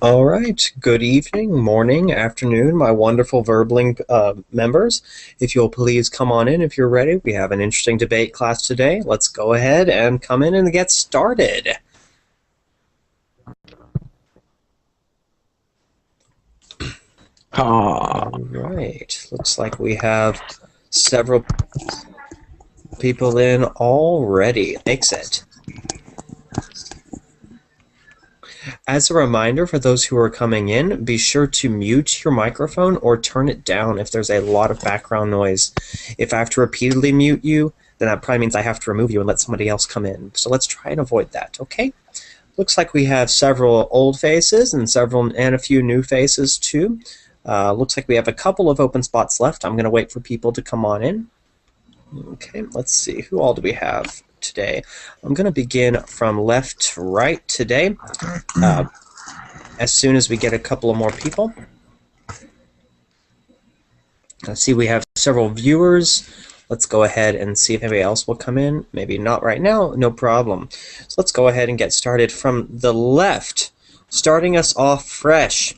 All right. Good evening, morning, afternoon, my wonderful Verbling members. If you'll please come on in if you're ready. We have an interesting debate class today. Let's go ahead and come in and get started. All right. Looks like we have several people in already. Makes it. As a reminder for those who are coming in, be sure to mute your microphone or turn it down if there's a lot of background noise. If I have to repeatedly mute you, then that probably means I have to remove you and let somebody else come in. So let's try and avoid that, okay? Looks like we have several old faces and a few new faces too. Looks like we have a couple of open spots left. I'm going to wait for people to come on in. Okay, let's see. Who all do we have today? I'm going to begin from left to right today. As soon as we get a couple of more people. I see we have several viewers. Let's go ahead and see if anybody else will come in. Maybe not right now, no problem. So let's go ahead and get started from the left, starting us off fresh.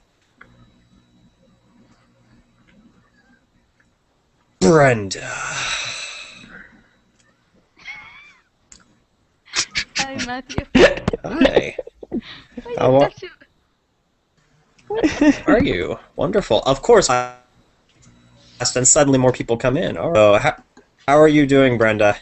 Brenda. Hi, Matthew. Hi. How are you? Wonderful. Of course, and suddenly more people come in. All right. So, how are you doing, Brenda?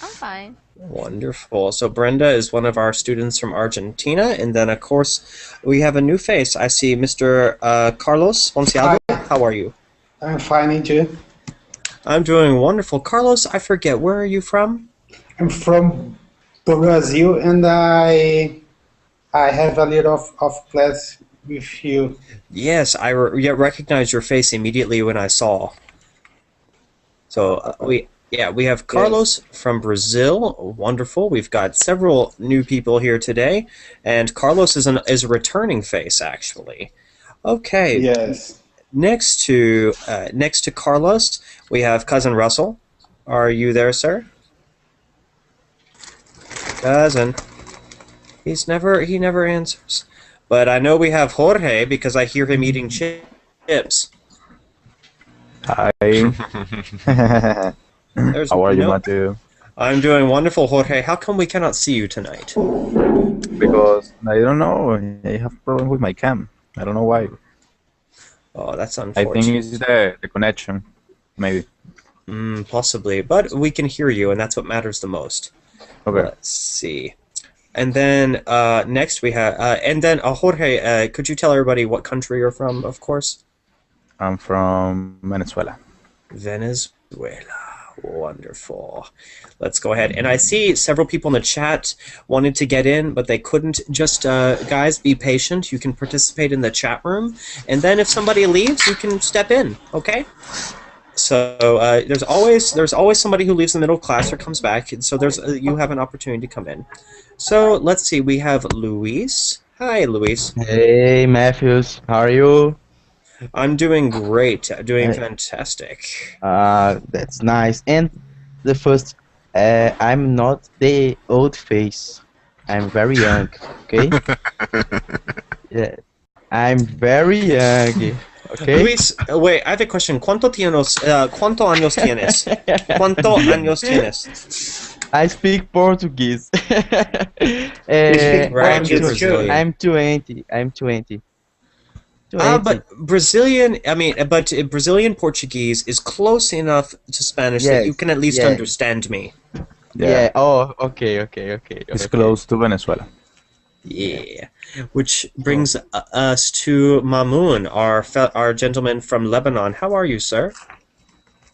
I'm fine. Wonderful. So Brenda is one of our students from Argentina, and then of course we have a new face. I see Mr. Carlos Ponciano. How are you? I'm fine, and you? I'm doing wonderful. Carlos, I forget, where are you from? I'm from Brazil, and I have a little of class with you. Yes, I recognized your face immediately when I saw. So we have Carlos from Brazil. Wonderful. We've got several new people here today, and Carlos is a returning face actually. Okay. Yes. Next to Carlos, we have Cousin Russell. Are you there, sir? Cousin. He never answers. But I know we have Jorge because I hear him eating chips. Hi. How are you, Matthew? I'm doing wonderful, Jorge. How come we cannot see you tonight? Because I don't know. I have a problem with my cam. I don't know why. Oh, that's unfortunate. I think it's the connection, maybe. Possibly, but we can hear you, and that's what matters the most. Okay. Let's see. And then next we have, Jorge, could you tell everybody what country you're from, of course? I'm from Venezuela. Venezuela. Wonderful. Let's go ahead. And I see several people in the chat wanted to get in, but they couldn't. Just, guys, be patient. You can participate in the chat room. And then if somebody leaves, you can step in, okay? So there's always somebody who leaves the middle class or comes back. And so you have an opportunity to come in. So let's see. We have Luis. Hi, Luis. Hey, Matthews. How are you? I'm doing great. Doing fantastic. That's nice. And the first, I'm not the old face. I'm very young. Okay. Yeah, I'm very young. Okay. Luis, wait. I have a question. ¿Cuánto años tienes? ¿Cuánto años tienes? I speak Portuguese. I'm 20. I'm 20. But Brazilian Portuguese is close enough to Spanish that you can at least understand me. Yeah. Oh, okay. It's close to Venezuela. Yeah. Which brings us to Mamoun, our gentleman from Lebanon. How are you, sir?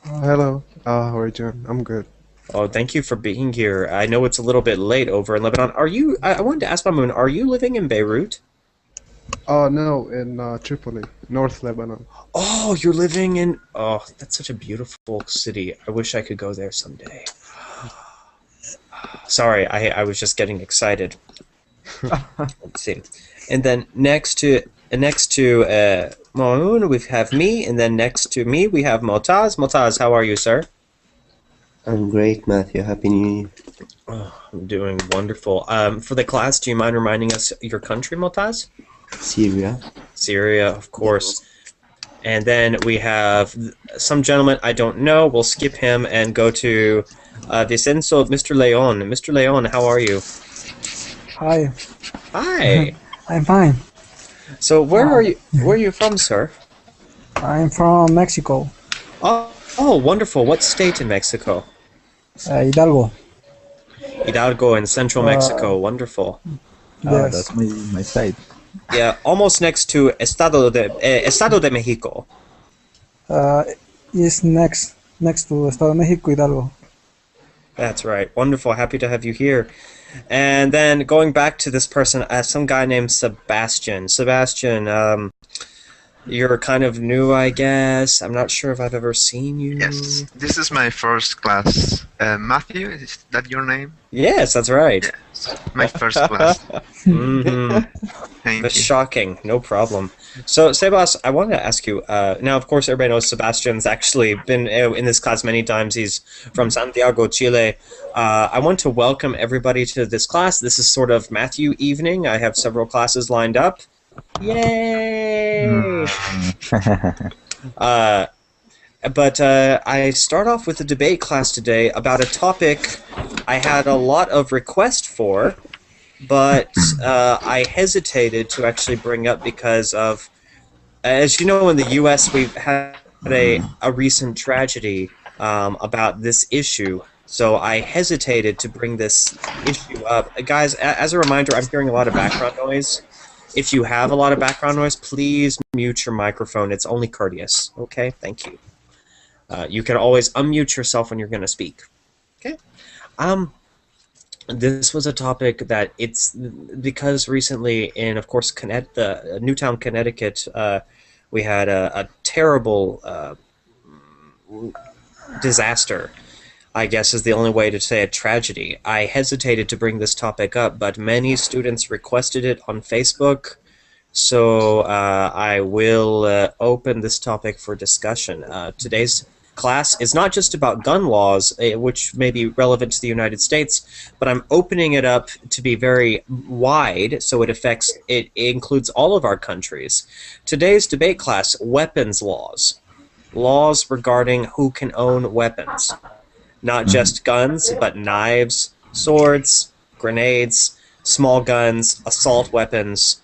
Hello. How are you doing? I'm good. Oh, thank you for being here. I know it's a little bit late over in Lebanon. I wanted to ask Mamoun, are you living in Beirut? No, in Tripoli, North Lebanon. Oh, you're living in... Oh, that's such a beautiful city. I wish I could go there someday. Sorry, I was just getting excited. Let's see. And then next to next to Moon, we have me, and then next to me we have Motaz. Motaz, how are you, sir? I'm great, Matthew. Happy New Year. Oh, I'm doing wonderful. For the class, do you mind reminding us your country, Motaz? Syria. Syria, of course. And then we have some gentleman I don't know. We'll skip him and go to Vicenzo, Mr. Leon. Mr. Leon, how are you? Hi, Hi. I'm fine. So where are you? Where are you from, sir? I'm from Mexico, Oh, wonderful. What state in Mexico? Hidalgo. Hidalgo in central Mexico. Wonderful. Oh, Yes. that's my side. Yeah, almost next to Estado de Mexico. Is next to Estado de Mexico, Hidalgo. That's right. Wonderful. Happy to have you here. And then going back to this person, some guy named Sebastian. Sebastian, you're kind of new, I guess. I'm not sure if I've ever seen you. Yes, this is my first class. Matthew, is that your name? Yes, that's right. Yes, my first class. hmm Thank That's you. shocking. No problem. So, Sebas, I wanted to ask you. Now, of course, everybody knows Sebastian's actually been in this class many times. He's from Santiago, Chile. I want to welcome everybody to this class. This is sort of Matthew evening. I have several classes lined up. Yay! But I start off with a debate class today about a topic I had a lot of requests for, but I hesitated to actually bring up because of, as you know, in the U.S. we've had a recent tragedy about this issue, so I hesitated to bring this issue up. Guys, as a reminder, I'm hearing a lot of background noise. If you have a lot of background noise, please mute your microphone. It's only courteous. Okay? Thank you. You can always unmute yourself when you're going to speak. Okay? This was a topic that it's because recently in, of course, Newtown, Connecticut, we had a terrible disaster, I guess is the only way to say a tragedy. I hesitated to bring this topic up, but many students requested it on Facebook, so I will open this topic for discussion. Today's class is not just about gun laws, which may be relevant to the United States, but I'm opening it up to be very wide, so it includes all of our countries. Today's debate class, weapons laws. Laws regarding who can own weapons. Not just guns, but knives, swords, grenades, small guns, assault weapons,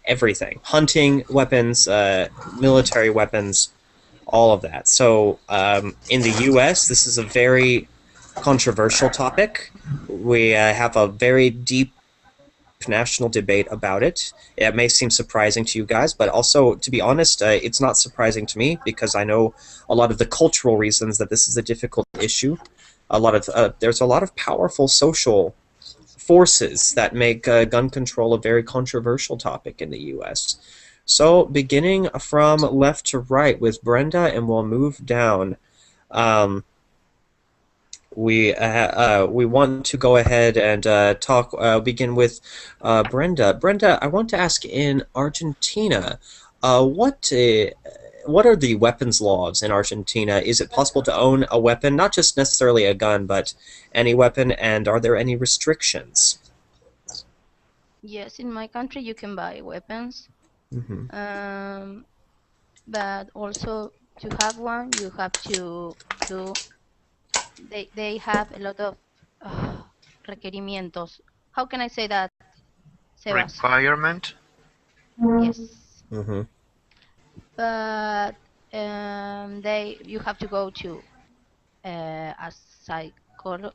everything. Hunting weapons, military weapons, all of that. So in the U.S., this is a very controversial topic. We have a very deep national debate about it. It may seem surprising to you guys, but also, to be honest, it's not surprising to me because I know a lot of the cultural reasons that this is a difficult issue. There's a lot of powerful social forces that make gun control a very controversial topic in the U.S. So, beginning from left to right with Brenda, and we'll move down. We want to go ahead and begin with Brenda. Brenda, I want to ask, in Argentina, what are the weapons laws in Argentina? Is it possible to own a weapon, not just necessarily a gun, but any weapon, and are there any restrictions? Yes, in my country you can buy weapons, but also to have one you have to do. They have a lot of requerimientos. How can I say that, Sebas? Requirement? Yes. But you have to go to a Psychologist.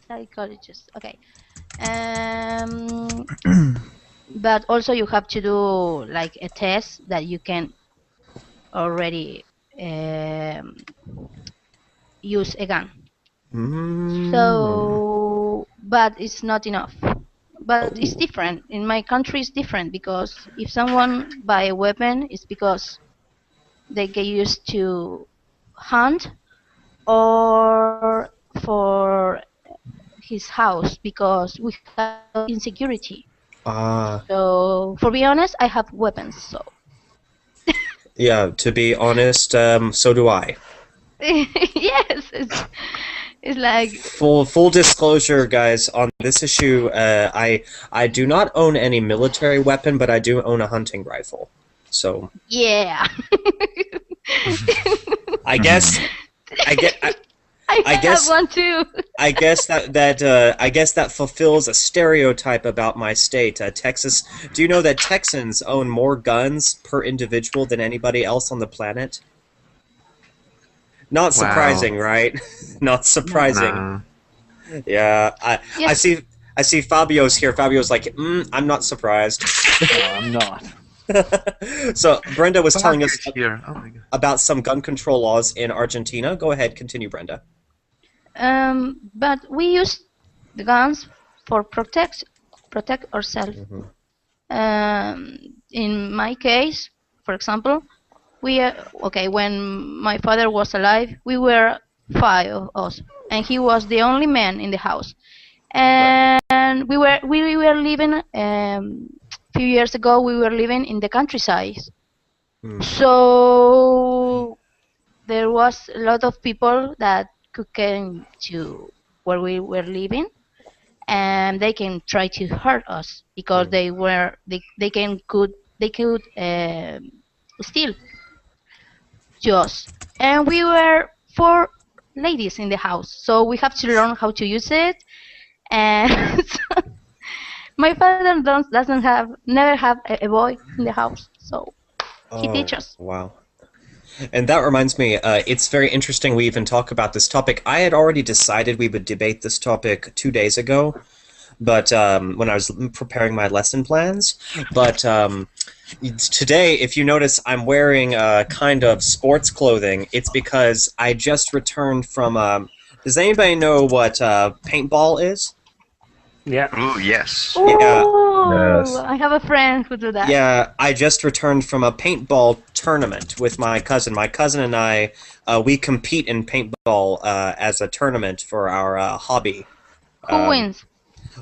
Psychologist. Okay. But also you have to do like a test that you can already use a gun. So, but it's not enough. But it's different. In my country, it's different because if someone buy a weapon, it's because they get used to hunt or for his house because we have insecurity. Ah, So, for be honest, I have weapons. So, yeah. To be honest, so do I. yes, it's like Full disclosure, guys, on this issue, I do not own any military weapon, but I do own a hunting rifle. So yeah. I guess I get. I guess- have one too. I guess that fulfills a stereotype about my state, Texas. Do you know that Texans own more guns per individual than anybody else on the planet? Not surprising, right? Not surprising. Nah. Yeah, I Yes. see Fabio's here. Fabio's like, I'm not surprised. No, I'm not. So Brenda was telling us Fabio's here. Oh my god. about some gun control laws in Argentina. Go ahead, continue, Brenda. But we use the guns for protect ourselves. In my case, for example, when my father was alive, we were 5 of us, and he was the only man in the house. And we were living few years ago. We were living in the countryside, so there was a lot of people that could come to where we were living, and they can try to hurt us because they could steal to us. And we were 4 ladies in the house, so we have to learn how to use it. And my father never have a boy in the house, so he teaches. Wow. And that reminds me, it's very interesting we even talk about this topic. I had already decided we would debate this topic 2 days ago, but when I was preparing my lesson plans. But today, if you notice, I'm wearing kind of sports clothing. It's because I just returned from... does anybody know what paintball is? Yeah. Ooh, yes. Oh, Yes. I have a friend who do that. Yeah, I just returned from a paintball tournament with my cousin. My cousin and I, we compete in paintball as a tournament for our hobby. Who wins?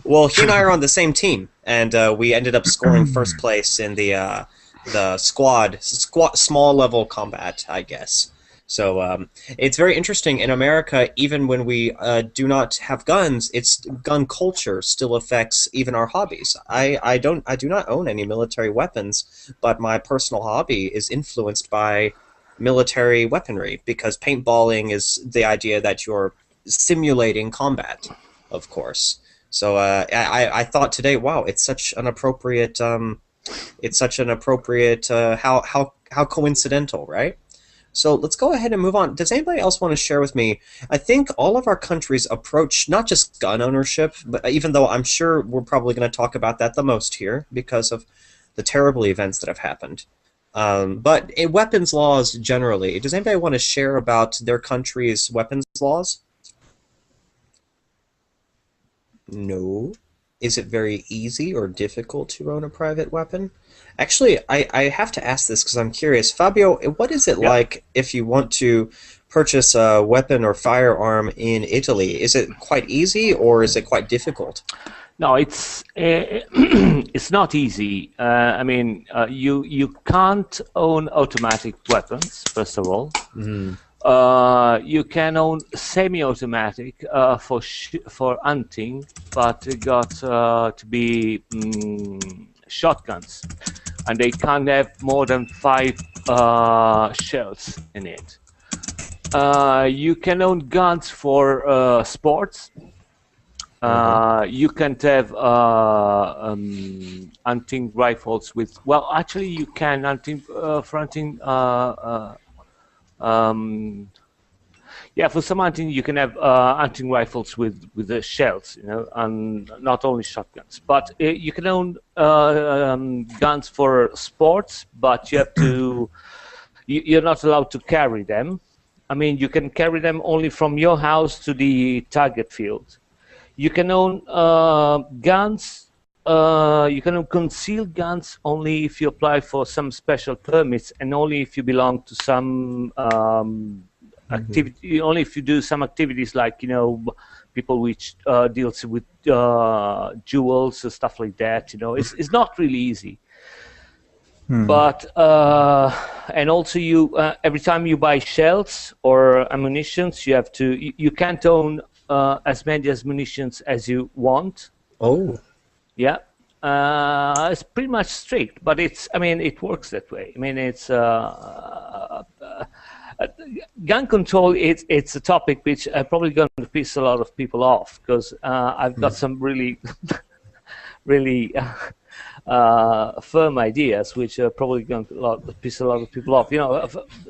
Well, he and I are on the same team, and we ended up scoring first place in the squad small level combat, I guess. So it's very interesting. In America, even when we do not have guns, gun culture still affects even our hobbies. I do not own any military weapons, but my personal hobby is influenced by military weaponry because paintballing is the idea that you're simulating combat, of course. So I thought today, wow, it's such an appropriate how coincidental, right? So let's go ahead and move on. Does anybody else want to share with me? I think all of our countries approach not just gun ownership, but even though I'm sure we're probably going to talk about that the most here because of the terrible events that have happened. But in weapons laws generally, does anybody want to share about their country's weapons laws? No. Is it very easy or difficult to own a private weapon? Actually, I have to ask this because I'm curious. Fabio, what is it like if you want to purchase a weapon or firearm in Italy? Is it quite easy or is it quite difficult? No, it's it's not easy. I mean, you can't own automatic weapons, first of all. You can own semi-automatic for hunting, but it got to be shotguns, and they can't have more than 5 shells in it. You can own guns for sports. You can't have hunting rifles with. Well, actually, you can for hunting. Yeah, for some hunting you can have hunting rifles with the shells, you know, and not only shotguns. But you can own guns for sports, but you have to. You're not allowed to carry them. I mean, you can carry them only from your house to the target field. You can own guns. You can own concealed guns only if you apply for some special permits, and only if you belong to some activity. Only if you do some activities like, you know, people which deals with jewels and stuff like that. You know, it's not really easy. But and also you every time you buy shells or ammunitions, you have to you can't own as many as munitions as you want. Oh. Yeah. It's pretty much strict, but I mean, it works that way. I mean, it's gun control. It's a topic which I'm probably going to piss a lot of people off, because I've got some really, really firm ideas which are probably going to piss a lot of people off. You know,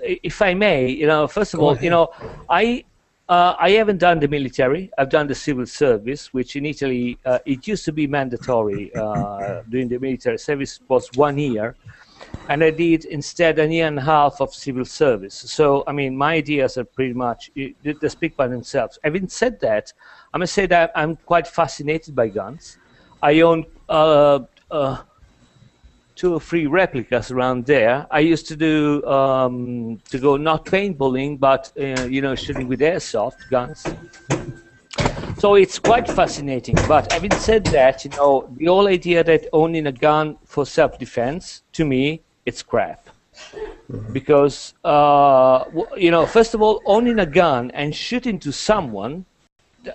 if I may, you know, first of all, you know, I haven't done the military. I've done the civil service, which in Italy, it used to be mandatory. Doing the military service was 1 year, and I did instead 1.5 years of civil service. So, I mean, my ideas are pretty much, they speak by themselves. Having said that, I'm going to say that I'm quite fascinated by guns. I own 2 or 3 replicas around there. I used to do to go not paintballing, but you know, shooting with airsoft guns. So it's quite fascinating. But having said that, you know, the whole idea that owning a gun for self-defense, to me, it's crap. Because you know, first of all, owning a gun and shooting to someone,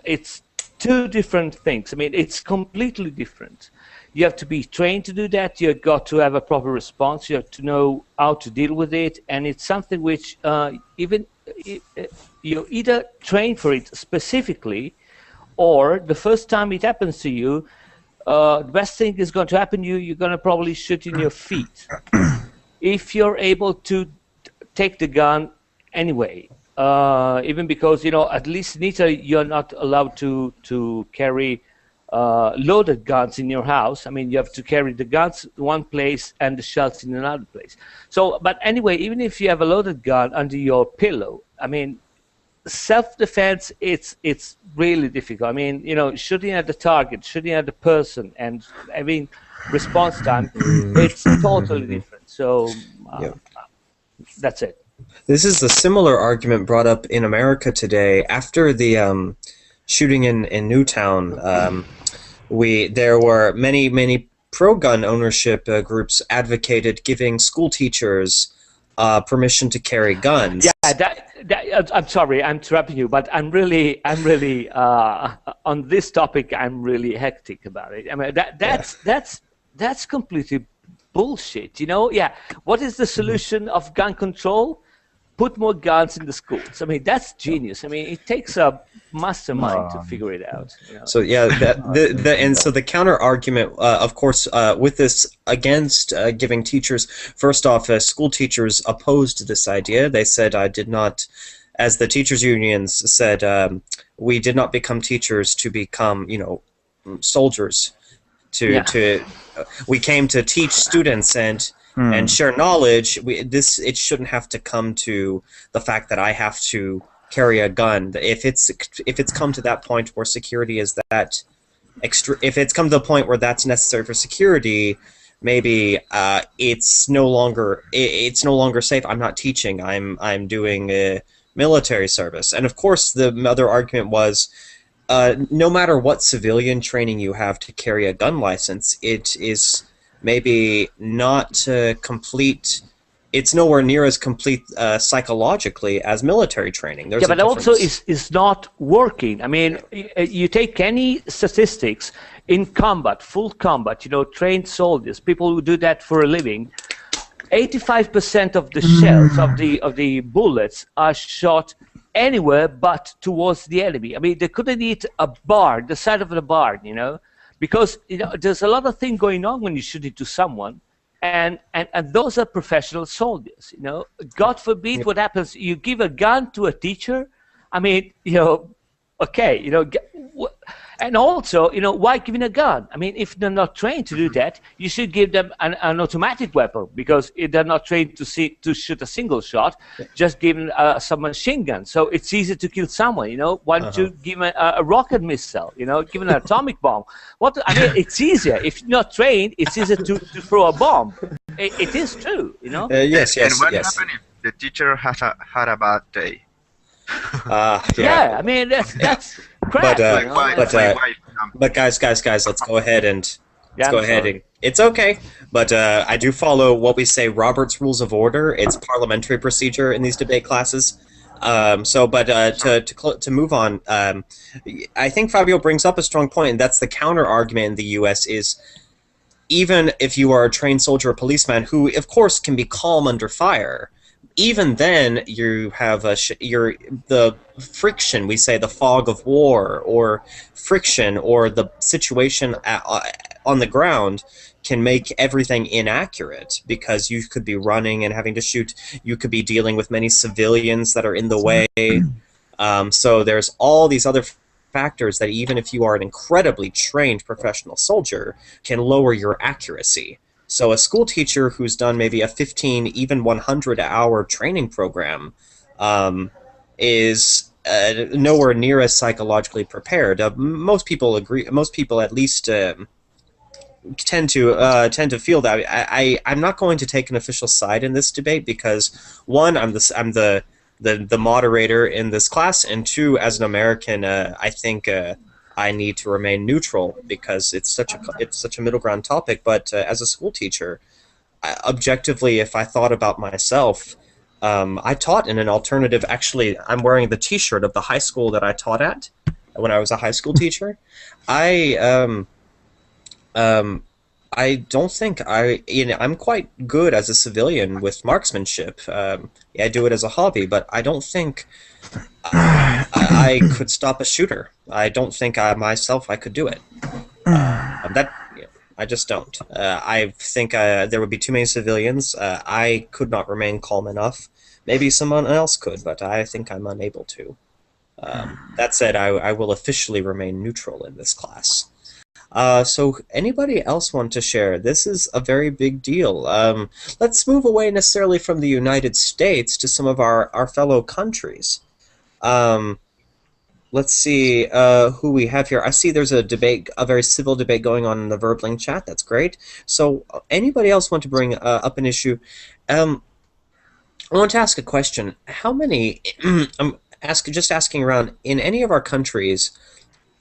it's 2 different things. I mean, it's completely different. You have to be trained to do that. You've got to have a proper response. You have to know how to deal with it. And it's something which even you either train for it specifically, or the first time it happens to you, the best thing is going to happen to you, you're going to probably shoot in your feet. If you're able to take the gun anyway. Even because, you know, at least in Italy, you're not allowed to carry loaded guns in your house. I mean, you have to carry the guns in one place and the shells in another place. So, but anyway, even if you have a loaded gun under your pillow, I mean, self-defense, it's really difficult. I mean, you know, shooting at the target, shooting at the person, and having response time, it's totally different. So, that's it. This is a similar argument brought up in America today after the shooting in Newtown. There were many pro-gun ownership groups advocated giving school teachers permission to carry guns. Yeah, I'm sorry, I'm interrupting you, but I'm really on this topic. I'm really hectic about it. I mean, that's completely bullshit. You know? Yeah. What is the solution of gun control? Put more guns in the schools. I mean, that's genius. I mean, it takes a mastermind to figure it out. You know? So yeah, and so the counter argument, of course, with this against giving teachers, first off, school teachers opposed this idea. They said, "I did not," as the teachers unions said, "we did not become teachers to become, you know, soldiers. We came to teach students and share knowledge. It shouldn't have to come to the fact that I have to carry a gun. If it's come to that point where security is that if it's come to the point where that's necessary for security, maybe it's no longer safe. I'm not teaching. I'm doing military service." And of course, the other argument was, no matter what civilian training you have to carry a gun license, it is maybe not complete. It's nowhere near as complete psychologically as military training. There's but also it's not working. I mean, you take any statistics in combat, full combat, you know, trained soldiers, people who do that for a living, 85% of the shells of the bullets are shot anywhere but towards the enemy. I mean, they couldn't hit a barn, the side of the barn, you know, because, you know, there's a lot of thing going on when you shoot it to someone, and those are professional soldiers, you know. God forbid what happens, you give a gun to a teacher, I mean, you know, okay, you know, and also, you know, why giving a gun? I mean, if they're not trained to do that, you should give them an automatic weapon, because if they're not trained to shoot a single shot, just give them some machine gun. So it's easy to kill someone, you know. Why don't you give them a rocket missile, you know, give them an atomic bomb? I mean, it's easier. If you're not trained, it's easier to throw a bomb. It is true, you know. Yes. And what happened if the teacher had a bad day? Yeah, I mean, that's crap. But, you know? Like but, my uh, wife. But guys, let's go ahead and Yeah, go I'm ahead sorry. and it's okay. But I do follow what we say Robert's Rules of Order. It's parliamentary procedure in these debate classes. To move on, I think Fabio brings up a strong point, and that's the counter argument in the U.S. is even if you are a trained soldier or policeman who, of course, can be calm under fire, even then you have the friction, we say the fog of war, or friction, or the situation on the ground can make everything inaccurate because you could be running and having to shoot. You could be dealing with many civilians that are in the way. So there's all these other factors that even if you are an incredibly trained professional soldier can lower your accuracy. So a school teacher who's done maybe a 15, even 100-hour training program is nowhere near as psychologically prepared. Most people agree. Most people at least tend to feel that. I'm not going to take an official side in this debate because one, I'm the moderator in this class, and two, as an American, I think I need to remain neutral because it's such a middle ground topic. But as a school teacher, objectively, if I thought about myself, I taught in an alternative. Actually, I'm wearing the T-shirt of the high school that I taught at when I was a high school teacher. I don't think I'm quite good as a civilian with marksmanship. I do it as a hobby, but I don't think I could stop a shooter. I don't think I could do it. I just don't. I think there would be too many civilians. I could not remain calm enough. Maybe someone else could, but I think I'm unable to. That said, I will officially remain neutral in this class. So anybody else want to share? This is a very big deal. Let's move away necessarily from the United States to some of our fellow countries. Let's see who we have here. I see there's a debate, a very civil debate going on in the Verbling chat. That's great. So anybody else want to bring up an issue? I want to ask a question. How many, I'm asking around, in any of our countries,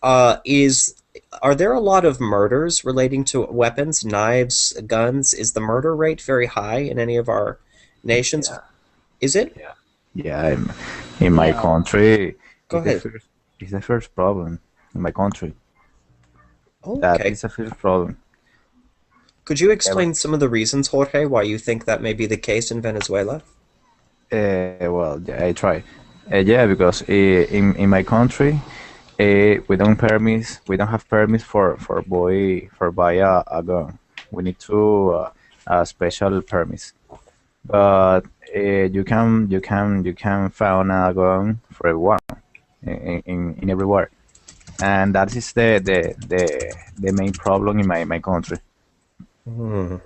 are there a lot of murders relating to weapons, knives, guns? Is the murder rate very high in any of our nations? Yeah. Is it? Yeah, in my country, Go ahead. It's the first problem in my country. Oh, That okay. is the first problem. Could you explain some of the reasons, Jorge, why you think that may be the case in Venezuela? Well, yeah, I try. Yeah, because in my country, we don't have permits for buy a gun. We need to special permits. But you can find a gun for everyone in everywhere, and that is the main problem in my country. In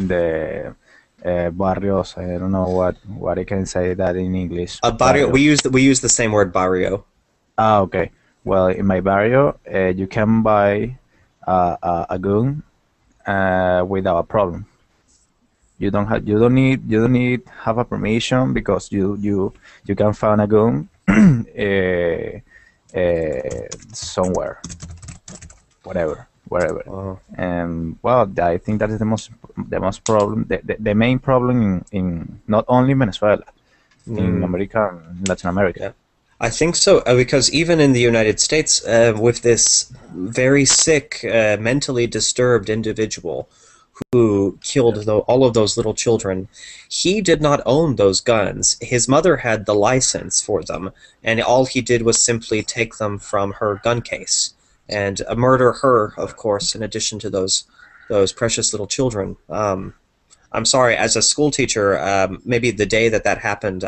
the barrios, I don't know what I can say that in English. Barrio. We use the same word, barrio. Ah, okay. Well, in my barrio, you can buy a gun without a problem. You don't need have a permission because you can find a gun somewhere, wherever. Wow. And well, I think that is the most problem, the main problem in not only Venezuela, in America, in Latin America. Yeah. I think so, because even in the United States, with this very sick, mentally disturbed individual who killed all of those little children, he did not own those guns. His mother had the license for them, and all he did was simply take them from her gun case and murder her, of course, in addition to those precious little children. I'm sorry, as a school teacher, maybe the day that happened,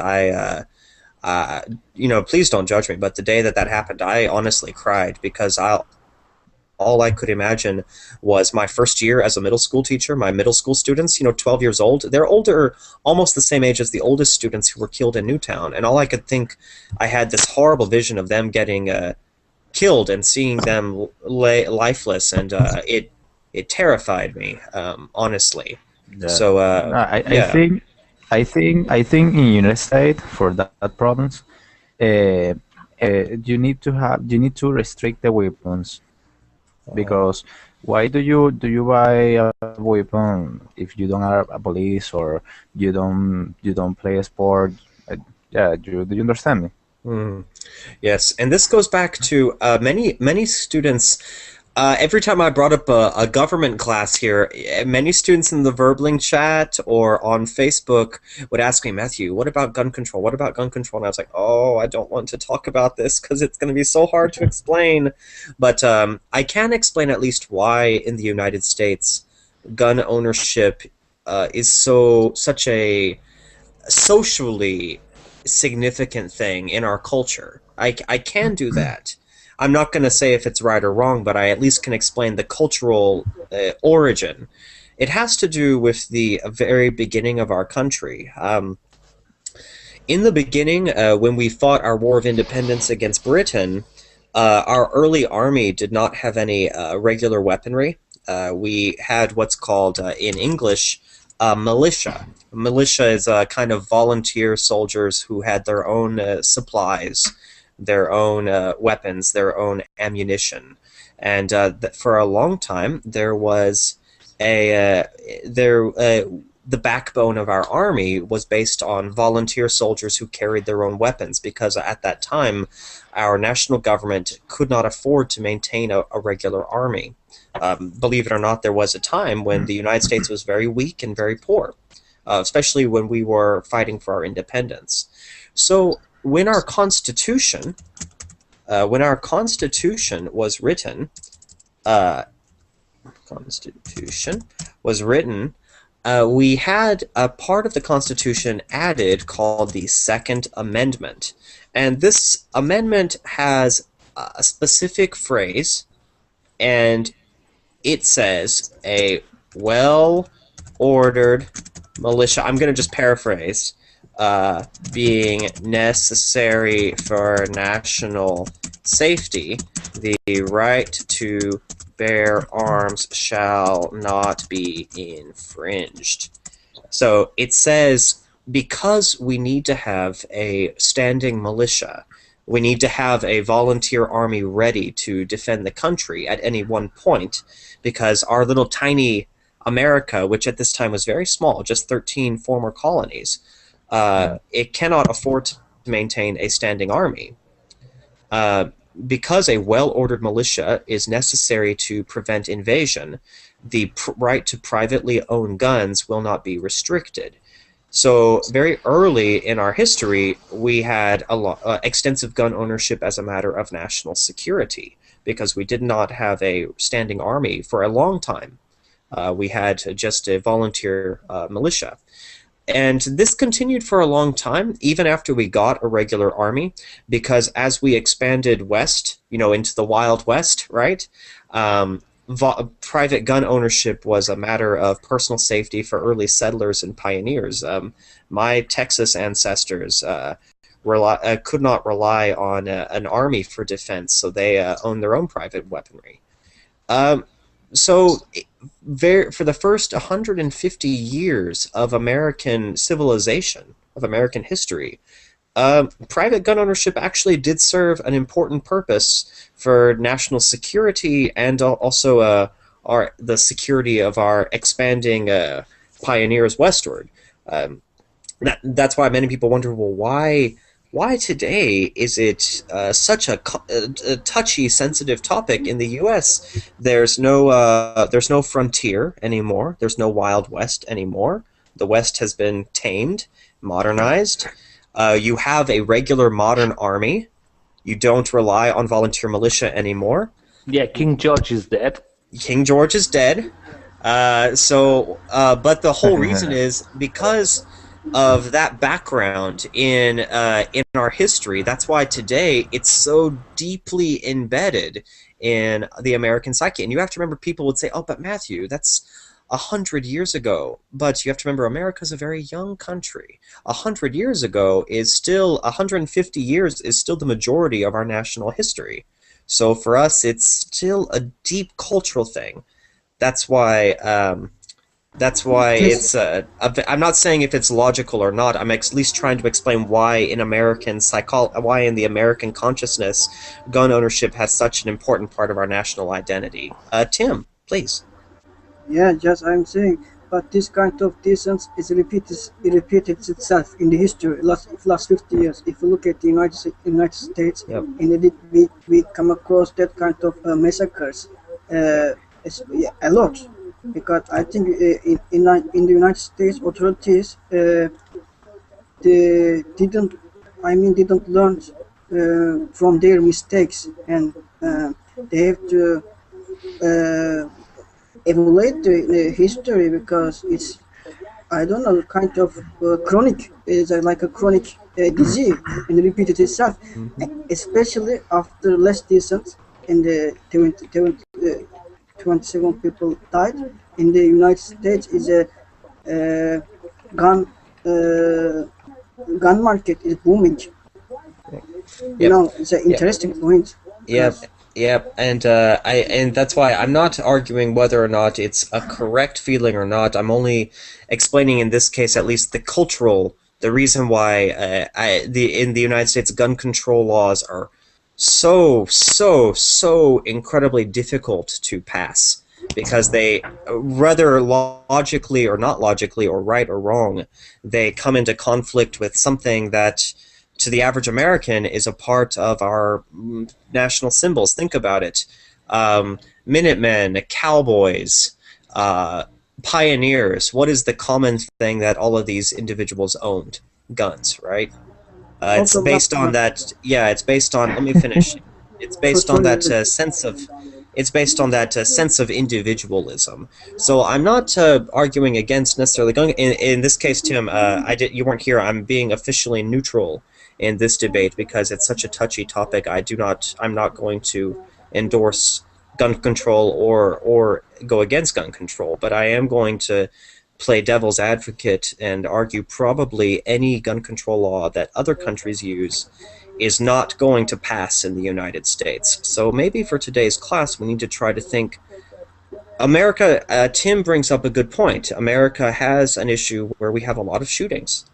please don't judge me, but the day that happened, I honestly cried because all I could imagine was my first year as a middle school teacher, my middle school students, 12 years old. They're older, almost the same age as the oldest students who were killed in Newtown. And all I could think, I had this horrible vision of them getting killed and seeing them lay lifeless, and it terrified me, honestly. Yeah. So I think in United States for that problems, you need to restrict the weapons because why do you buy a weapon if you don't are a police or you don't play a sport? Yeah, do you understand me? Mm. Yes, and this goes back to many students. Every time I brought up a government class here, many students in the Verbling chat or on Facebook would ask me, Matthew, what about gun control? What about gun control? And I was like, oh, I don't want to talk about this because it's going to be so hard to explain. But I can explain at least why in the United States gun ownership is such a socially significant thing in our culture. I can do that. I'm not going to say if it's right or wrong, but I at least can explain the cultural origin. It has to do with the very beginning of our country. In the beginning, when we fought our War of Independence against Britain, our early army did not have any regular weaponry. We had what's called, in English, militia. Militia is a kind of volunteer soldiers who had their own supplies, their own weapons, their own ammunition, and for a long time there was the backbone of our army was based on volunteer soldiers who carried their own weapons because at that time our national government could not afford to maintain a regular army. Believe it or not, there was a time when the United States was very weak and very poor, especially when we were fighting for our independence. So when our Constitution was written, we had a part of the Constitution added called the Second Amendment, and this amendment has a specific phrase, and it says a well-ordered militia. I'm going to just paraphrase. Being necessary for national safety, the right to bear arms shall not be infringed. So it says because we need to have a standing militia, we need to have a volunteer army ready to defend the country at any one point, because our little tiny America, which at this time was very small, just 13 former colonies, it cannot afford to maintain a standing army. Because a well-ordered militia is necessary to prevent invasion, the right to privately own guns will not be restricted. So very early in our history, we had extensive gun ownership as a matter of national security, because we did not have a standing army for a long time. We had just a volunteer militia. And this continued for a long time, even after we got a regular army, because as we expanded west, into the Wild West, right, private gun ownership was a matter of personal safety for early settlers and pioneers. My Texas ancestors could not rely on an army for defense, so they owned their own private weaponry. So for the first 150 years of American civilization, of American history, private gun ownership actually did serve an important purpose for national security and also the security of our expanding pioneers westward. That's why many people wonder, well, why today is it such a touchy, sensitive topic in the U.S.? There's no frontier anymore. There's no Wild West anymore. The West has been tamed, modernized. You have a regular modern army. You don't rely on volunteer militia anymore. Yeah, King George is dead. King George is dead. But the whole reason is because of that background in our history. That's why today it's so deeply embedded in the American psyche. And you have to remember, people would say, "Oh, but Matthew, that's 100 years ago." But you have to remember, America's a very young country. 100 years ago is still 150 years is still the majority of our national history. So for us, it's still a deep cultural thing. That's why That's why Yes. I'm not saying if it's logical or not. I'm at least trying to explain why why in the American consciousness, gun ownership has such an important part of our national identity. Tim, please. Yeah, just I'm saying, but this kind of distance is repeated itself in the history last 50 years. If you look at the United States, Yep. we come across that kind of massacres, yeah, a lot, because I think in the United States authorities they didn't learn from their mistakes, and they have to evaluate the history, because it's, I don't know, kind of chronic, is like a chronic disease and repeated itself, especially after last decent in the 27 people died in the United States. Is a gun gun market is booming. You know, it's an interesting point. Yep, yep, and and that's why I'm not arguing whether or not it's a correct feeling or not. I'm only explaining in this case, at least, the reason why in the United States gun control laws are so incredibly difficult to pass, because they, whether logically or not logically, or right or wrong, they come into conflict with something that, to the average American, is a part of our national symbols. Think about it. Minutemen, cowboys, pioneers. What is the common thing that all of these individuals owned? Guns, right? It's Also, based on that. Yeah, it's based on. Let me finish. It's based on that sense of. It's based on that sense of individualism. So I'm not arguing against necessarily going. In this case, Tim, you weren't here. I'm being officially neutral in this debate because it's such a touchy topic. I'm not going to endorse gun control or go against gun control, but I am going to play devil's advocate and argue probably any gun control law that other countries use is not going to pass in the United States. So maybe for today's class we need to try to think. America, Tim brings up a good point. America has an issue where we have a lot of shootings.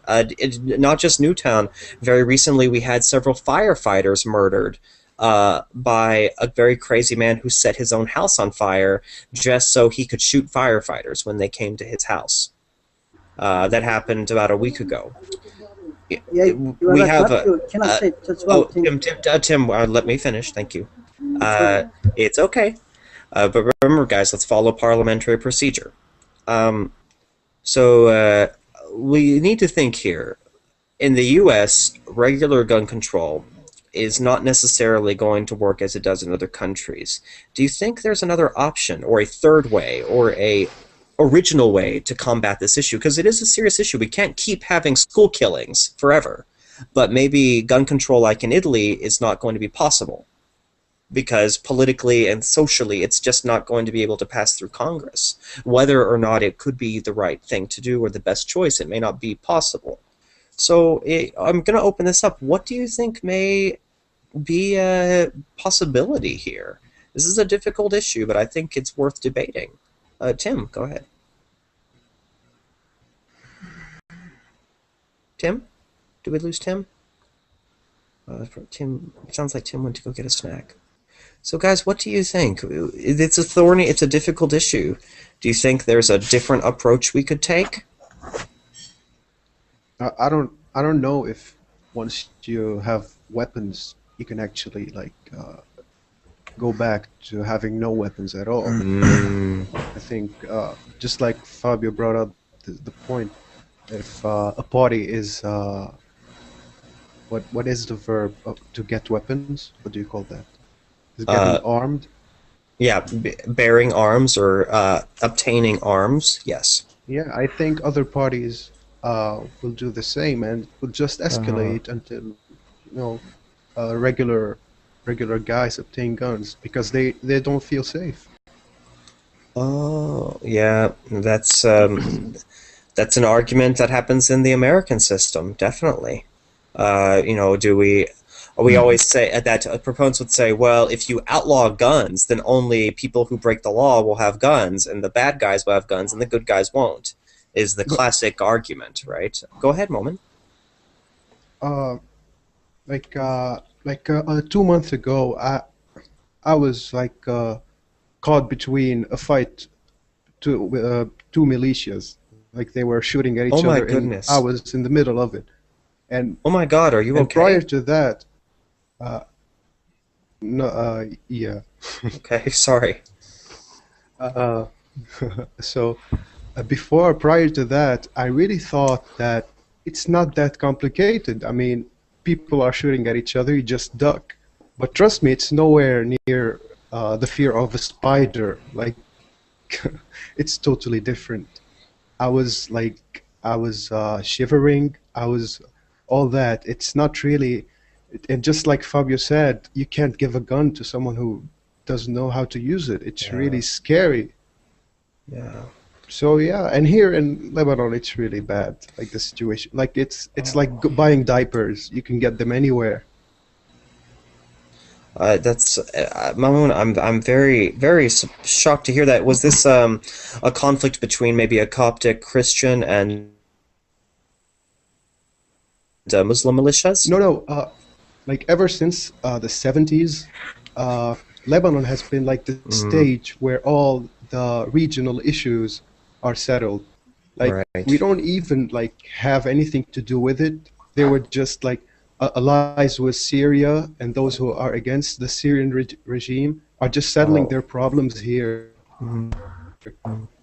Not just Newtown. Very recently we had several firefighters murdered by a very crazy man who set his own house on fire just so he could shoot firefighters when they came to his house. That happened about a week ago. Yeah, We have can I say just one thing? Tim, let me finish. Thank you. It's okay. But remember, guys, let's follow parliamentary procedure. So we need to think here. In the U.S., regular gun control is not necessarily going to work as it does in other countries. Do you think there's another option, or a third way, or a original way to combat this issue? Because it is a serious issue. We can't keep having school killings forever. But maybe gun control, like in Italy, is not going to be possible, because politically and socially it's just not going to be able to pass through Congress. Whether or not it could be the right thing to do or the best choice, it may not be possible. So I'm going to open this up. What do you think may be a possibility here? This is a difficult issue, but I think it's worth debating. Tim, go ahead. Tim? Did we lose Tim? Tim, it sounds like Tim went to go get a snack. So guys, what do you think? It's a difficult issue. Do you think there's a different approach we could take? I don't know if once you have weapons, you can actually go back to having no weapons at all. I think just like Fabio brought up the point, if a party is what is the verb to get weapons? What do you call that? Is getting armed? Yeah, bearing arms or obtaining arms. Yes. Yeah, I think other parties will do the same, and will just escalate until regular guys obtain guns because they don't feel safe. Oh, yeah, that's an argument that happens in the American system, definitely. we always say that proponents would say, well, if you outlaw guns, then only people who break the law will have guns, and the bad guys will have guns, and the good guys won't, is the classic argument, right? Go ahead, Moment. Like 2 months ago, I was like caught between a fight to two militias. Like they were shooting at each Oh my other, goodness. and I was in the middle of it. And Oh my God, are you and okay? prior to that, no, yeah. Okay, sorry. So prior to that, I really thought that it's not that complicated. I mean, people are shooting at each other, you just duck. But trust me, it's nowhere near the fear of a spider. Like, it's totally different. I was shivering. I was all that. It's not really, and just like Fabio said, you can't give a gun to someone who doesn't know how to use it. It's really scary. Yeah. So yeah, and here in Lebanon, it's really bad. Like the situation, like it's like buying diapers. You can get them anywhere. That's Mamoun. I'm very shocked to hear that. Was this a conflict between maybe a Coptic Christian and Muslim militias? No. Like ever since the 70s, Lebanon has been like the stage where all the regional issues are settled. Like we don't even like have anything to do with it. They were just like allies with Syria, and those who are against the Syrian regime are just settling their problems here.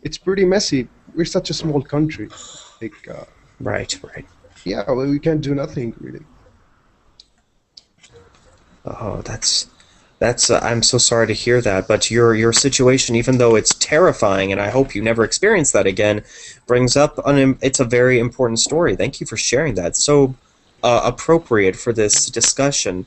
It's pretty messy. We're such a small country. Like, right. Yeah, well, we can't do nothing really. Oh, that's. I'm so sorry to hear that. But your situation, even though it's terrifying, and I hope you never experience that again, brings up it's a very important story. Thank you for sharing that. So appropriate for this discussion.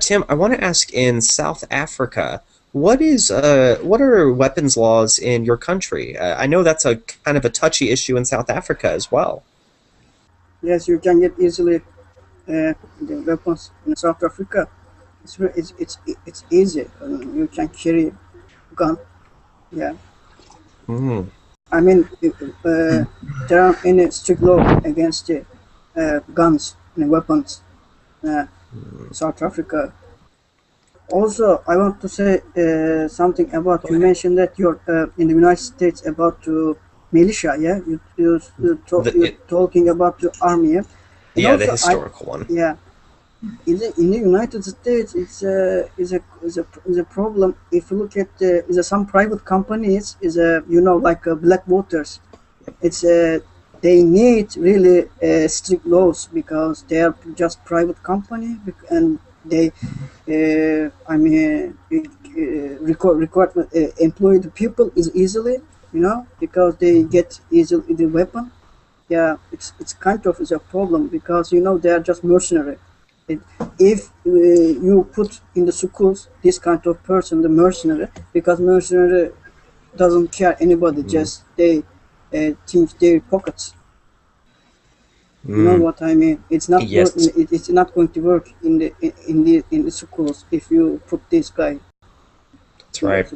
Tim, I want to ask, in South Africa, what are weapons laws in your country? I know that's a kind of a touchy issue in South Africa as well. Yes, you can get easily the weapons in South Africa. It's easy. You can carry a gun. Yeah. I mean, there aren't any strict law against guns and weapons. South Africa. Also, I want to say something about, you mentioned that you're in the United States about militia, yeah? You're talking about the army, yeah? And yeah, also the historical one. Yeah. In the United States, it's a problem. If you look at some private companies, like Blackwaters, they need really strict laws because they are just private company, and they employ the people is easily, because they get easily the weapon. Yeah, it's kind of a problem because they are just mercenary. If you put in the schools this kind of person, the mercenary, because mercenary doesn't care anybody, just they think their pockets. You know what I mean? It's not it's not going to work in the schools if you put this guy. That's right.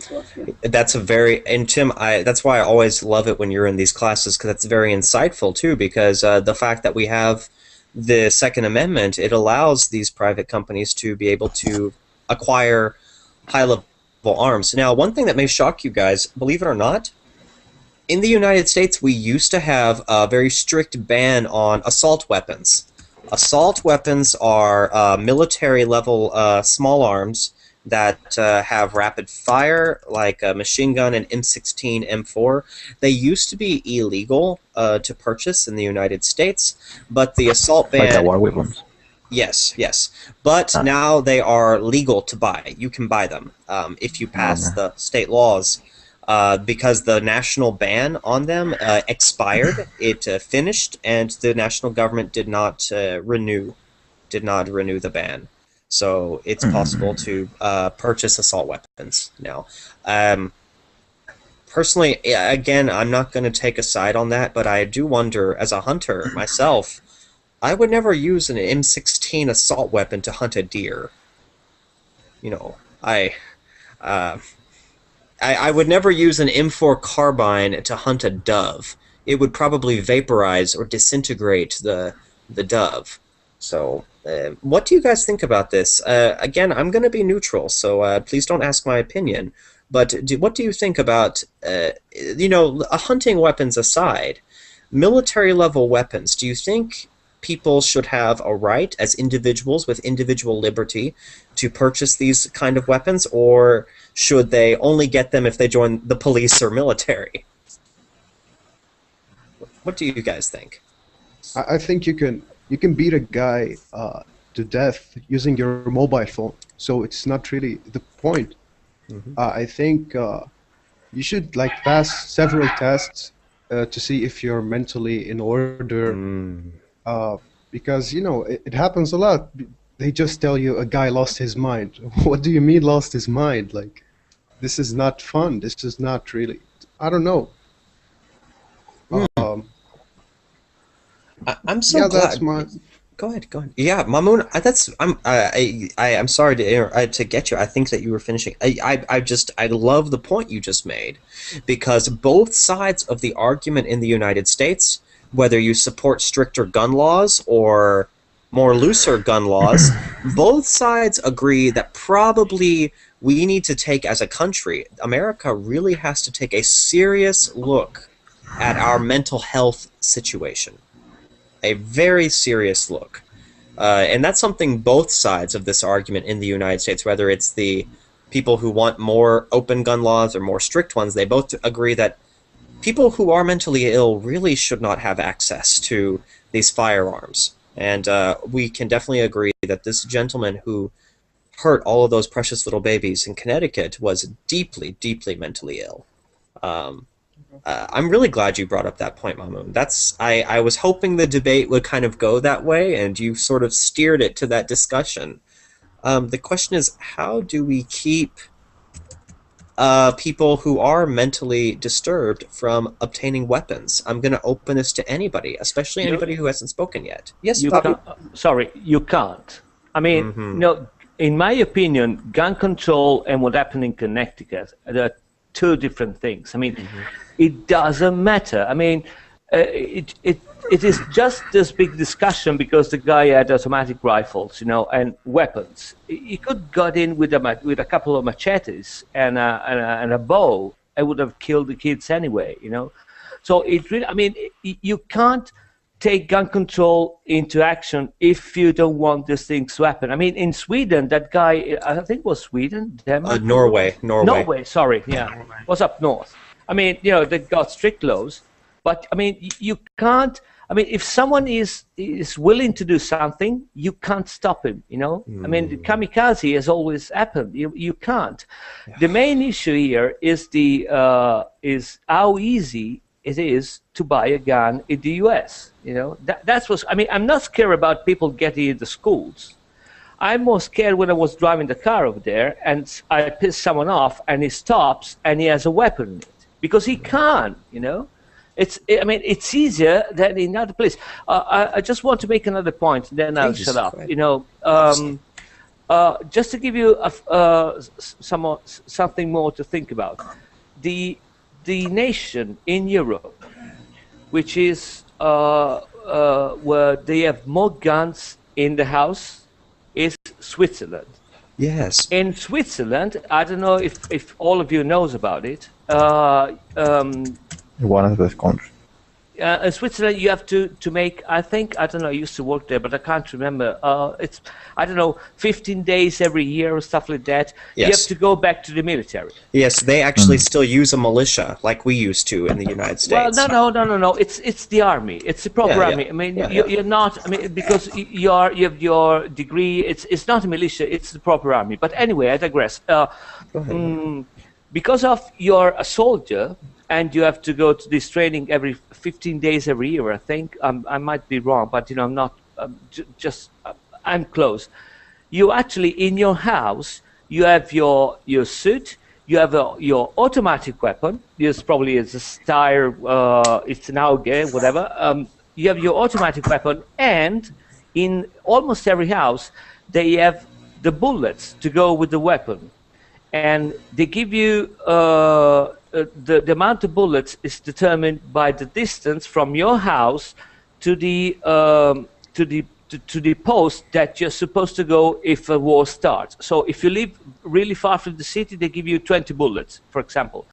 That's and Tim, that's why I always love it when you're in these classes, because that's very insightful too, because the fact that we have the Second Amendment, it allows these private companies to be able to acquire high-level arms. Now, one thing that may shock you guys, believe it or not, in the United States, we used to have a very strict ban on assault weapons. Assault weapons are military-level small arms that have rapid fire, like a machine gun and M16, M4. They used to be illegal to purchase in the United States, but the assault ban... Like war weapons. Yes. But now they are legal to buy. You can buy them if you pass the state laws. Because the national ban on them expired, it finished, and the national government did not renew the ban. So it's possible to purchase assault weapons now. Personally, again, I'm not going to take a side on that, but I do wonder, as a hunter myself, I would never use an M16 assault weapon to hunt a deer. You know, I would never use an M4 carbine to hunt a dove. It would probably vaporize or disintegrate the dove. So, what do you guys think about this? Again, I'm going to be neutral, so please don't ask my opinion. But what do you think about, hunting weapons aside, military-level weapons? Do you think people should have a right as individuals with individual liberty to purchase these kind of weapons, or should they only get them if they join the police or military? What do you guys think? I think you can beat a guy to death using your mobile phone, so it's not really the point. I think you should pass several tests to see if you're mentally in order. Because it happens a lot. They just tell you a guy lost his mind. What do you mean lost his mind? Like, this is not fun. This is not really. I don't know. I'm so yeah, glad. that's my. Go ahead. Yeah, Mamoon. I'm sorry to get you. I think that you were finishing. I love the point you just made, because both sides of the argument in the United States, whether you support stricter gun laws or more looser gun laws, both sides agree that probably we need to take, as a country, America really has to take a serious look at our mental health situation. A very serious look. And that's something both sides of this argument in the United States, whether it's the people who want more open gun laws or more strict ones, they both agree that people who are mentally ill really should not have access to these firearms. And we can definitely agree that this gentleman who hurt all of those precious little babies in Connecticut was deeply, deeply mentally ill. I'm really glad you brought up that point, Mamoon. I was hoping the debate would kind of go that way, and you sort of steered it to that discussion. The question is, how do we keep people who are mentally disturbed from obtaining weapons? I'm going to open this to anybody, especially anybody who hasn't spoken yet. Yes, Bobby? Sorry, you can't. I mean, in my opinion, gun control and what happened in Connecticut are two different things. I mean, it doesn't matter. I mean, it is just this big discussion because the guy had automatic rifles, and weapons. He could got in with a couple of machetes and a bow. I would have killed the kids anyway, So it really, I mean, you can't take gun control into action if you don't want these things to happen. I mean, in Sweden, that guy, I think it was Sweden, Denmark? Norway. Sorry, yeah, was up north. I mean, they got strict laws, but I mean, you can't. I mean, if someone is willing to do something, you can't stop him. I mean, the kamikaze has always happened. You can't. Yeah. The main issue here is is how easy it is to buy a gun in the U.S. That's what I mean. I'm not scared about people getting into schools. I'm more scared when I was driving the car over there and I piss someone off and he stops and he has a weapon in it because he can't. I mean, it's easier than in other places. I just want to make another point, then I'll shut up. Just to give you something more to think about. The nation in Europe, which is where they have more guns in the house, is Switzerland. Yes. In Switzerland, I don't know if all of you knows about it. One of those countries. In Switzerland, you have to make, I don't know, I used to work there, but I can't remember. It's, I don't know, 15 days every year or stuff like that. Yes. You have to go back to the military. Yes, they actually still use a militia like we used to in the United States. Well, no. It's the army. It's the proper army. I mean, you're not. I mean, because you have your degree. It's not a militia. It's the proper army. But anyway, I digress. Because of you're a soldier. And you have to go to this training every 15 days every year, I think. I might be wrong, but I'm not. I'm close. You actually in your house, you have your suit, you have your automatic weapon. This probably is a Steyr, it's an Auge, whatever. you have your automatic weapon, and in almost every house they have the bullets to go with the weapon, and they give you the amount of bullets is determined by the distance from your house to the post that you're supposed to go if a war starts. So if you live really far from the city, they give you 20 bullets, for example.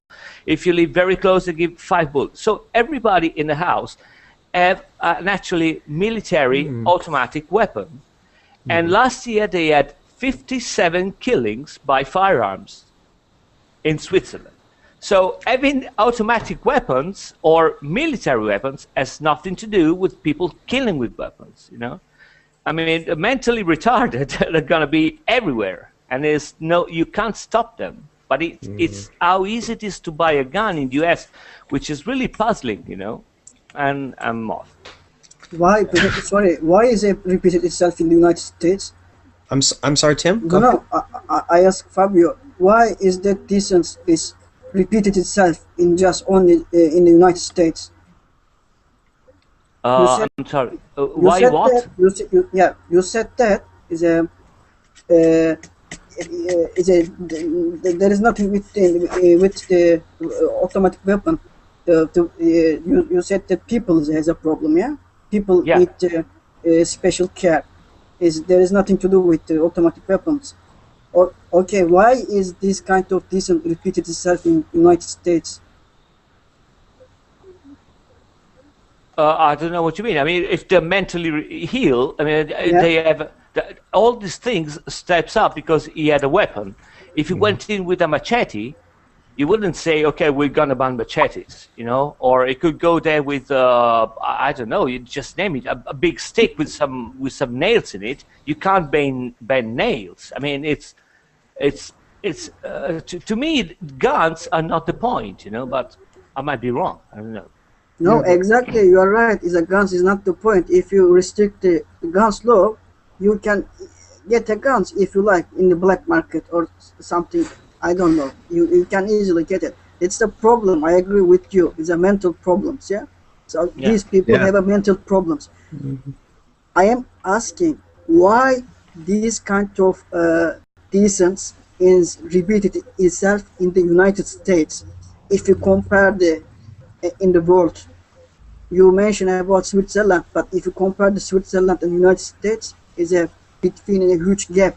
If you live very close, they give 5 bullets. So everybody in the house have an actually military automatic weapon. And last year they had 57 killings by firearms in Switzerland. So having automatic weapons or military weapons has nothing to do with people killing with weapons, you know? I mean, mentally retarded are going to be everywhere, and you can't stop them. But it's how easy it is to buy a gun in the US, which is really puzzling, you know. And I'm off. Why? Sorry. Why is it repeated itself in the United States? I'm sorry, Tim. No. I asked Fabio. Why is that distance is repeated itself in just only in the United States? I'm sorry. Why what? You said that there is nothing with the automatic weapon. You said that people has a problem, yeah? People need special care. There is nothing to do with the automatic weapons. Okay, why is this kind of distance repeated itself in United States? I don't know what you mean. I mean, if they're mentally healed, I mean, they have all these things steps up because he had a weapon. If he went in with a machete, you wouldn't say, "Okay, we're gonna ban machetes," you know. Or it could go there with, I don't know, you just name it, a big stick with some nails in it. You can't bend nails. I mean, to me, guns are not the point, you know. But I might be wrong. I don't know. No, exactly. You are right. Guns is not the point. If you restrict the guns law, you can get a guns if you like in the black market or something. I don't know. You can easily get it. It's the problem. I agree with you. It's a mental problems. Yeah. So these people have a mental problems. I am asking why this kind of distance is repeated itself in the United States. If you compare in the world, you mentioned about Switzerland, but if you compare the Switzerland and United States, is between a huge gap.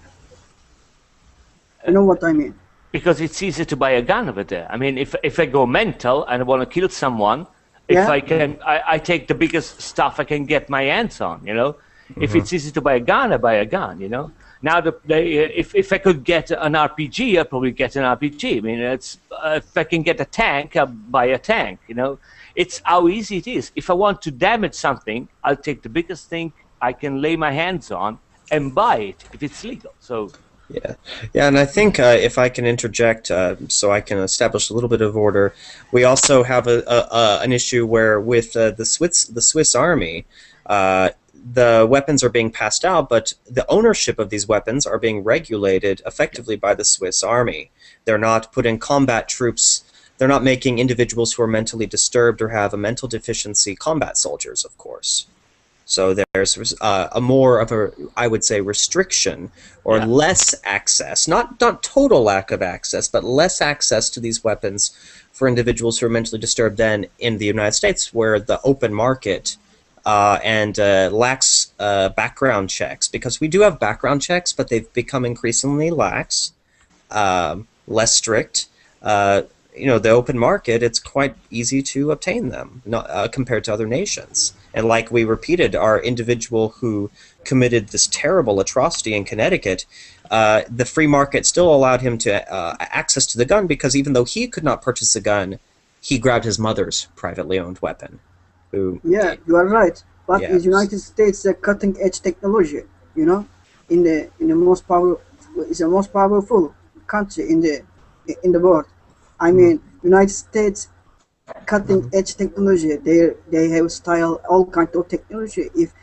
You know what I mean? Because it's easy to buy a gun over there. I mean, if I go mental and I want to kill someone, if I can, I take the biggest stuff I can get my hands on. You know, if it's easy to buy a gun, I buy a gun. You know. Now, if I could get an RPG, I'd probably get an RPG. I mean, if I can get a tank, I'll buy a tank. You know, it's how easy it is. If I want to damage something, I'll take the biggest thing I can lay my hands on and buy it if it's legal. So. Yeah, and I think if I can interject, so I can establish a little bit of order, we also have an issue where with the Swiss Army, the weapons are being passed out, but the ownership of these weapons are being regulated effectively by the Swiss Army. They're not putting combat troops. They're not making individuals who are mentally disturbed or have a mental deficiency combat soldiers, of course. So there's a more of a, I would say, restriction or less access, not total lack of access, but less access to these weapons for individuals who are mentally disturbed than in the United States, where the open market and lacks background checks. Because we do have background checks, but they've become increasingly lax, less strict. You know, the open market, it's quite easy to obtain them compared to other nations. And like we repeated, our individual who committed this terrible atrocity in Connecticut, the free market still allowed him to access to the gun because even though he could not purchase a gun, he grabbed his mother's privately owned weapon. Yeah, you are right. But in the United States, a cutting-edge technology, you know, in the most powerful, it's the most powerful country in the world. I mean, United States cutting edge technology. They have style all kind of technology. If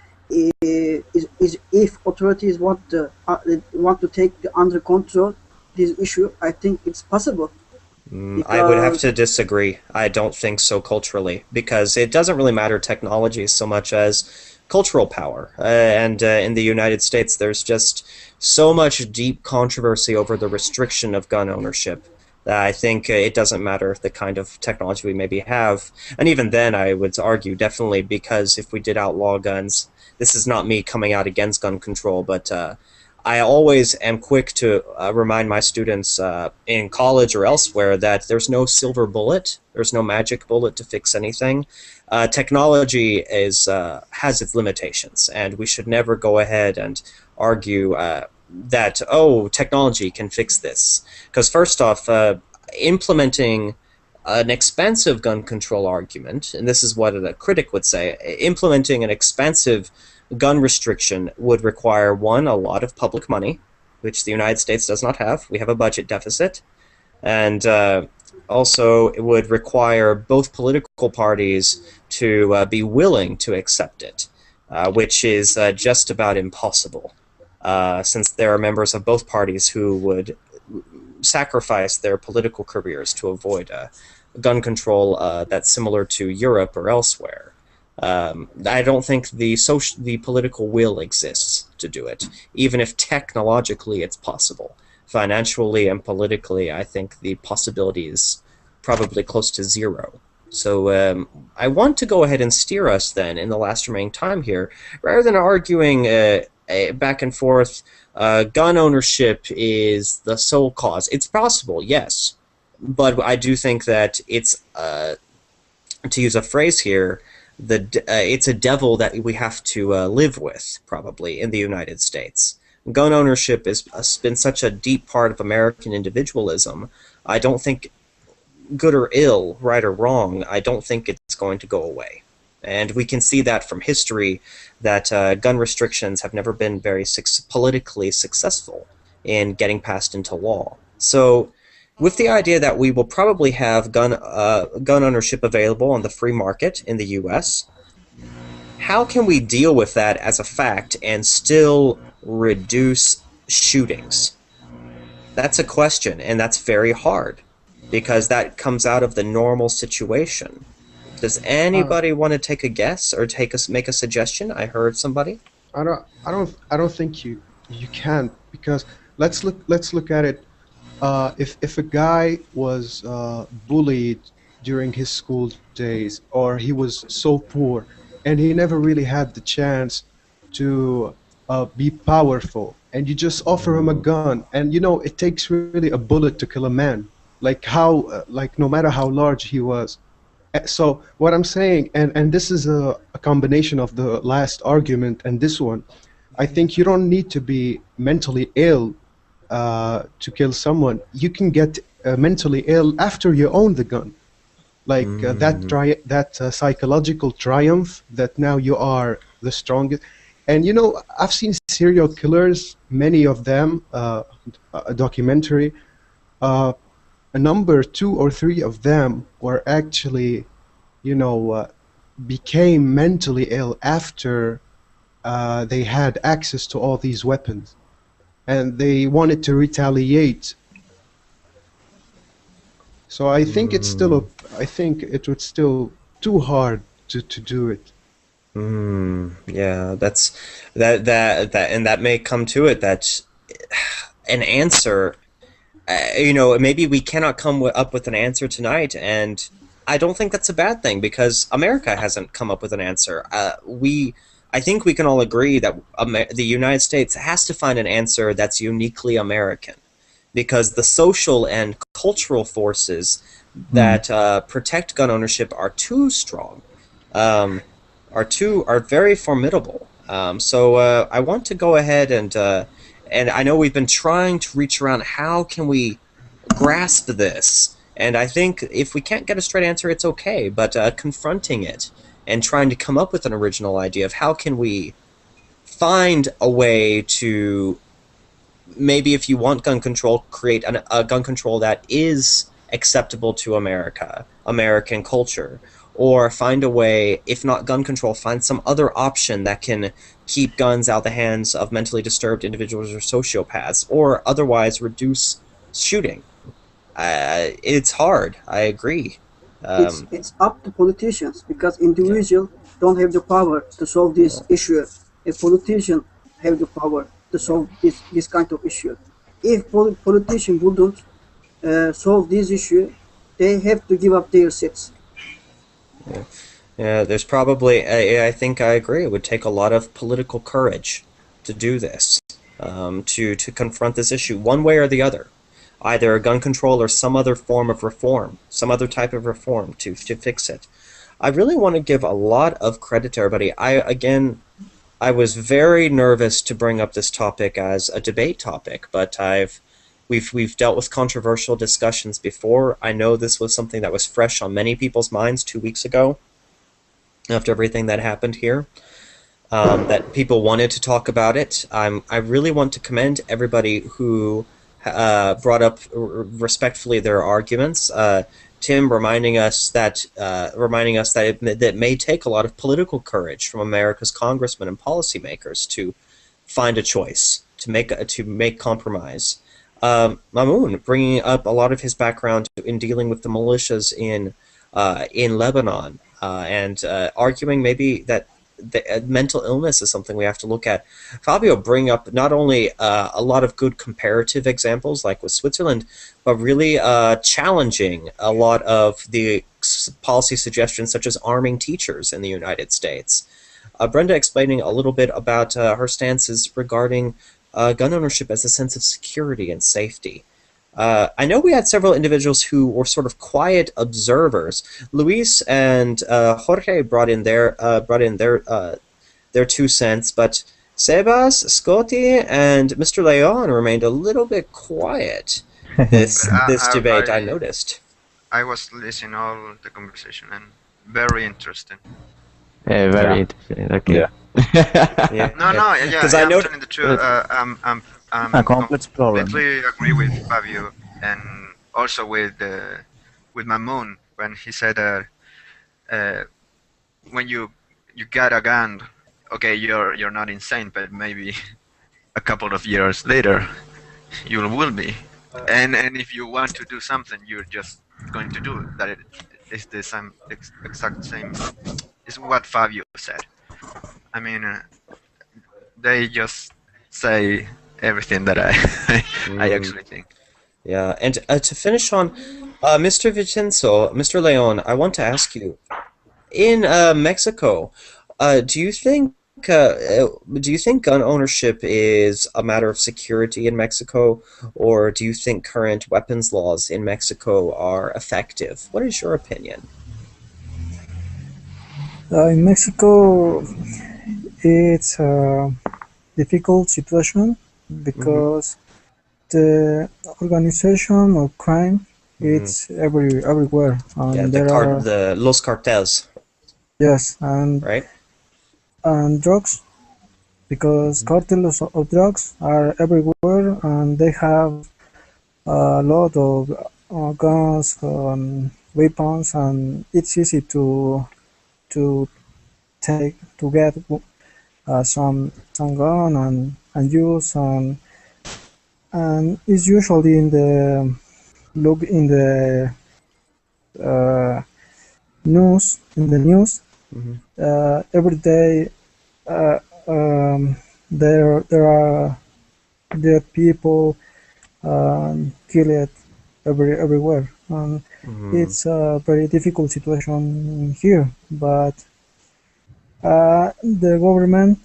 authorities want to take under control this issue, I think it's possible. I would have Because to disagree. I don't think so culturally, because it doesn't really matter technology so much as cultural power. And in the United States, there's just so much deep controversy over the restriction of gun ownership that I think it doesn't matter the kind of technology we maybe have. And even then, I would argue definitely, because if we did outlaw guns, this is not me coming out against gun control, but I always am quick to remind my students in college or elsewhere that there's no silver bullet, there's no magic bullet to fix anything. Technology has its limitations, and we should never go ahead and argue that, oh, technology can fix this. Because first off, implementing an expensive gun control argument, and this is what a critic would say, implementing an expensive gun restriction would require, one, a lot of public money, which the United States does not have. We have a budget deficit. And also, it would require both political parties to be willing to accept it, which is just about impossible, since there are members of both parties who would sacrifice their political careers to avoid gun control that's similar to Europe or elsewhere. I don't think the political will exists to do it, even if technologically it's possible. Financially and politically, I think the possibility is probably close to zero. So I want to go ahead and steer us then in the last remaining time here, rather than arguing back and forth, gun ownership is the sole cause. It's possible, yes, but I do think that it's, to use a phrase here, it's a devil that we have to live with, probably, in the United States. Gun ownership has been such a deep part of American individualism. I don't think, good or ill, right or wrong, I don't think it's going to go away. And we can see that from history, that gun restrictions have never been very politically successful in getting passed into law. So, with the idea that we will probably have gun ownership available on the free market in the U.S., how can we deal with that as a fact and still reduce shootings? That's a question, and that's very hard, because that comes out of the normal situation. Does anybody want to take a guess or make a suggestion? I heard somebody. I don't think you can, because let's look at it. If a guy was bullied during his school days, or he was so poor and he never really had the chance to be powerful, and you just offer him a gun, and you know it takes really a bullet to kill a man, like no matter how large he was. So what I'm saying, and this is a combination of the last argument and this one, I think you don't need to be mentally ill to kill someone. You can get mentally ill after you own the gun, like that psychological triumph that now you are the strongest. And you know, I've seen serial killers, many of them, a documentary. A number 2 or 3 of them were actually, you know, became mentally ill after they had access to all these weapons, and they wanted to retaliate. So I think it's still I think it would still too hard to do it. Yeah, that's and that may come to it that an answer. You know, maybe we cannot come up with an answer tonight, and I don't think that's a bad thing, because America hasn't come up with an answer. I think we can all agree that the United States has to find an answer that's uniquely American, because the social and cultural forces that protect gun ownership are too strong, are very formidable. So I want to go ahead and I know we've been trying to reach around how can we grasp this, and I think if we can't get a straight answer, it's okay, but confronting it and trying to come up with an original idea of how can we find a way to, maybe if you want gun control, create a gun control that is acceptable to American culture, or find a way, if not gun control, find some other option that can keep guns out of the hands of mentally disturbed individuals or sociopaths, or otherwise reduce shooting. it's hard. I agree. It's up to politicians because individuals don't have the power to solve this issue. A politician have the power to solve this kind of issue. If politicians wouldn't solve this issue, they have to give up their seats. Yeah, there's probably, I think I agree, it would take a lot of political courage to do this, to confront this issue one way or the other. Either gun control or some other form of reform, some other type of reform to fix it. I really want to give a lot of credit to everybody. I was very nervous to bring up this topic as a debate topic, but we've dealt with controversial discussions before. I know this was something that was fresh on many people's minds 2 weeks ago, after everything that happened here, that people wanted to talk about it. I really want to commend everybody who brought up respectfully their arguments. Tim reminding us that it may take a lot of political courage from America's congressmen and policymakers to find a choice, to make compromise. Mamoun bringing up a lot of his background in dealing with the militias in Lebanon, and arguing maybe that mental illness is something we have to look at. Fabio bring up not only a lot of good comparative examples like with Switzerland, but really challenging a lot of the policy suggestions such as arming teachers in the United States. Brenda explaining a little bit about her stances regarding gun ownership as a sense of security and safety. I know we had several individuals who were sort of quiet observers. Luis and Jorge brought in their 2 cents, but Sebas, Scotty, and Mr. Leon remained a little bit quiet. This debate, I noticed. I was listening all the conversation and very interesting. Yeah, very interesting. Okay. Yeah. No, yeah. Because I'm I know telling the truth. I'm A complex problem. completely agree with Fabio and also with Mamoun when he said that when you get a gun, okay, you're not insane, but maybe a couple of years later you will be. And if you want to do something, you're just going to do it. That is the same exact same. Is what Fabio said. I mean, they just say everything that I actually think. Yeah, and to finish on, Mr. Vicenzo, Mr. Leon, I want to ask you, in Mexico, do you think gun ownership is a matter of security in Mexico, or do you think current weapons laws in Mexico are effective? What is your opinion? In Mexico, it's a difficult situation because the organization of crime it's everywhere. Yeah, the Los Cartels. Yes, and right, and drugs, because cartels of drugs are everywhere, and they have a lot of guns, weapons, and it's easy to get some gun and use, and it's usually in the news every day. There are people killed everywhere. It's a very difficult situation here, but the government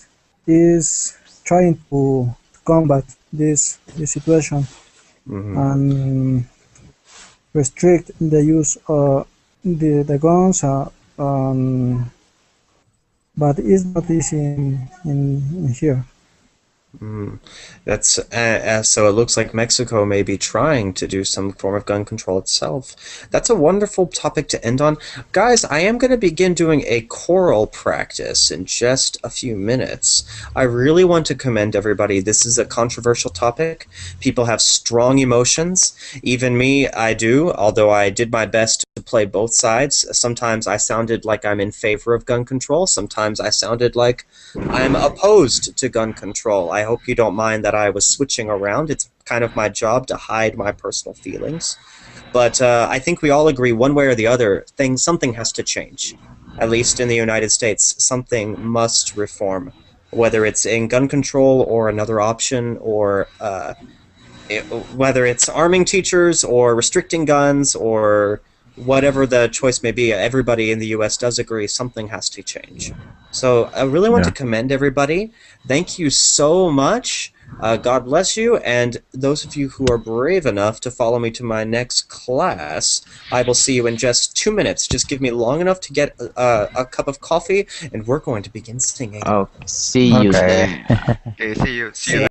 is trying to combat this situation and restrict the use of the guns, but it's not easy in here. That's so it looks like Mexico may be trying to do some form of gun control itself. That's a wonderful topic to end on. Guys, I am going to begin doing a choral practice in just a few minutes. I really want to commend everybody. This is a controversial topic. People have strong emotions. Even me, I do, although I did my best to play both sides. Sometimes I sounded like I'm in favor of gun control. Sometimes I sounded like I'm opposed to gun control. I hope you don't mind that I was switching around. It's kind of my job to hide my personal feelings. But I think we all agree, one way or the other, something has to change. At least in the United States, something must reform. Whether it's in gun control or another option, or whether it's arming teachers or restricting guns or whatever the choice may be, everybody in the U.S. does agree something has to change. So I really want to commend everybody. Thank you so much. God bless you, and those of you who are brave enough to follow me to my next class, I will see you in just 2 minutes. Just give me long enough to get a cup of coffee, and we're going to begin singing. Oh, see you then. Okay, see you.